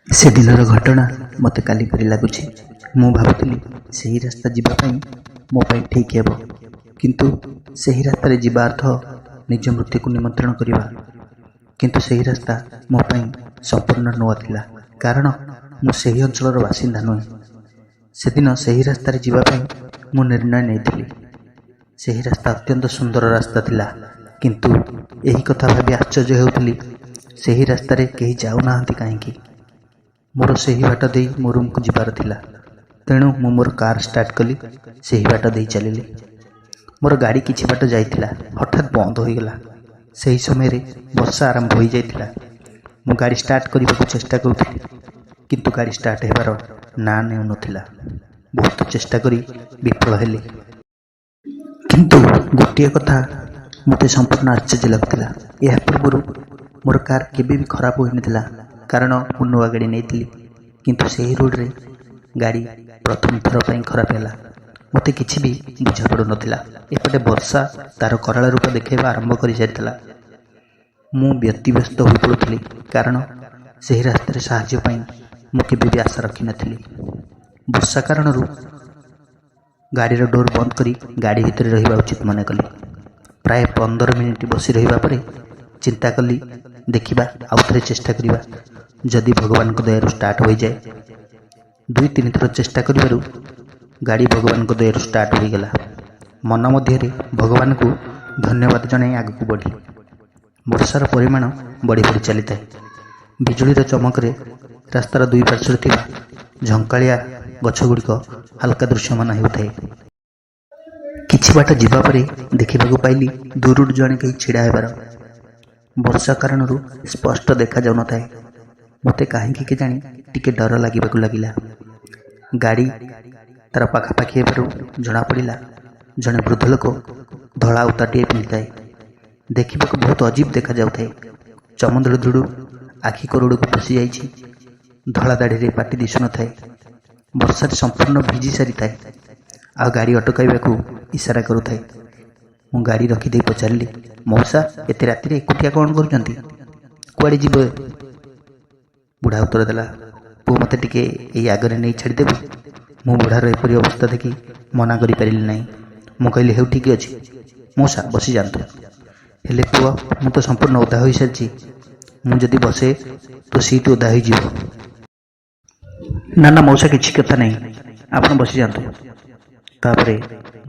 से दिनर घटना मते काली परि लगुछि। मु भाबुथिली सेही रास्ता जीवा पई मो पई ठीक हेबो, किंतु सेही रास्ता जीवा अर्थ निज मृत्यु को निमंत्रण करिबा। किंतु सेही रास्ता मो पई संपूर्ण नुआ थिला, कारण मु सेही अंचलर बासिंदा नुहे। सेदिन सेही रास्ता जीवा पई मु निर्णय नेइथिली। सेही रास्ता अत्यंत सुंदर रास्ता थिला, किंतु एही कथा भाबी आश्चर्य हेउथिली सेही रास्ता रे केही जाउ नाहंती काहेकि। मोर सेही बाट देई मो रूम को जिबार थिला, तेणु मु मोर कार स्टार्ट कली, सेही बाट देई चलिली। मोर गाड़ी किछि बाट जाइथिला, हठात बंद होइगला। सेही समय रे वर्षा आरंभ होई जाइथिला। मु गाड़ी स्टार्ट करबाकू चेष्टा करुथिली, किंतु गाड़ी स्टार्ट हेबार ना नेउ नथिला। बहुत चेष्टा करी विफल हेली। किंतु गोटे कथा मते संपूर्ण आश्चर्य लगथिला। या पूर्व मोर कार केबे भी खराब होई नथिला, कारण मु नुआ गाड़ी नेइथिली। किंतु सेही रोड रे गाड़ी प्रथम थर पई खराब हैला। मते किछि भी बुझा पड़ु नथिला। एपटे वर्षा तार कराल रूप देखेबा आरंभ करि जाइथिला। मु व्यतिव्यस्त होई पड़ुथिली, कारण सेही रास्ता रे साहाय्य पई मु केबे भी आशा रखि नथिली। वर्षा कारणरू गाड़ीर डोर बंद करी गाड़ी भितर रहिबा उचित मन कली। प्राय 15 मिनिट बसी रहिबा परे चिंता कली, देखिबा आउ थरे चेष्टा करिबा, जदि भगवान को दयारु स्टार्ट हो जाए। 2-3 थर चेष्टा करिबारु गाड़ी भगवान को दयारु स्टार्ट हो गला। मन मध्य भगवान को धन्यवाद जणाई आगू बढ़ी। वर्षार परिमाण बढ़ी बढ़ी चली थाए। बिजुलीर चमकरे रास्तार दुई पार्श्वर थिबा झंकालिया गछगुड़िक हल्का दृश्यमान हेउथाए। किछि बाट जिबा परे देखिबाकू पाइली दूरରୁ जणे केही छिड़ा हेबार। वर्षा कारणरू स्पष्ट देखा जाउ नथाए। मते काहेकि के जानी टिके डर लागिबाकू लागिला। गाड़ी तार पाखापाखि हेबारू जଣା पड़िला जणे वृद्ध लोक धड़ा उताटिए पिंधिଥାଏ। देखिबाकू बहुत अजीब देखा जाउଥାଏ। चमदड़ धुड़ू आखि करोड़ को पशि जाइछि। धड़ा दाढ़ी रे पाटी दिसु नथाए। वर्षा संपूर्ण भिजी सारी थाए। आ गाड़ी अटकाइबाकू इशारा करुଥାଏ। मु गाड़ी रखिदे पचारिली, मौसा एते राति एकुटिया कौन करुचंती, कुआड़े जीवे? बुढ़ा उत्तर देला, पु मते टिके एई आगरे नहीं छाड़देबु। मु बुढ़ार एपरी अवस्था देखी मना करि पारिली नहीं। मु कहली, हेउ ठीक अछि मौसा बसी जांतु। हेले पुआ मु तो संपूर्ण ओदा होई सारिछि। मु जदि बसे तो सीट ओदा होई जीवो। ना ना मौसा किछि कथा नहीं, आपण बसी जांतु। तापरे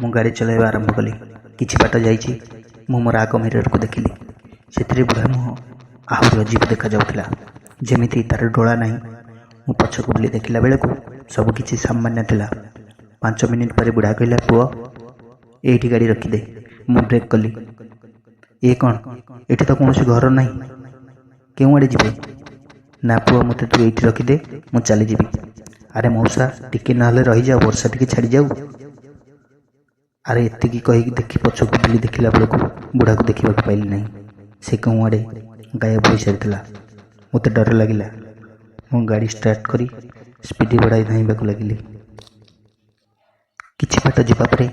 मु गाड़ी चलाइबा आरंभ कली। किछि बाट जाइछि मु मोर आग मिरर को देखिली। सेथिरे बुढ़ा मुह आहुरी अजीब देखा जाउथिला, जेमिति तार डोळा नहीं। मु पछकु बुली देखिला बेलकू सब किछि सामान्य थिला। 5 मिनिट पर बुढ़ा कहला, पुओ एठी गाड़ी रखिदे। मु ब्रेक कली। ए कौन, एठी तो कौन घर नहीं, केउ आड़े जीवे? ना पुओ मते तू एठी रखिदे, मु चली जीवी। अरे मौसा टिके नहले रही जाओ, वर्षा टिके छाड़ी जाऊ। अरे एतिकी कही देखी पछकु बुली देखिला बेलकू बुढ़ा को देखा पाइली नहीं। से कौन आड़े गायब हो सारी। मते डर लगिला। मु गाड़ी स्टार्ट करी स्पीड बढ़ाई धाइबाकू लगिली। किछि बाट जिबा परे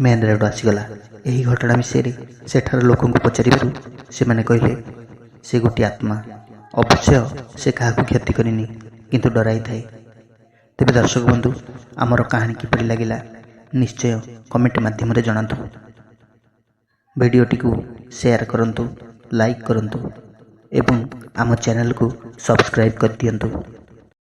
मेन रोड आसीगला। एही घटना विषय सेठार लोकंकु पचारिबारु सेमाने कहले से गोटे आत्मा। अवश्य से काहाकू क्षति करिनी, किंतु डराई थाए। तेबे दर्शक बंधु, आमर कहानी किपरि लागिला निश्चय कमेंट माध्यम रे जणातु। भिडियोटी को शेयर करंतु, लाइक करंतु एवं आम चैनल को सब्सक्राइब कर दियंतु।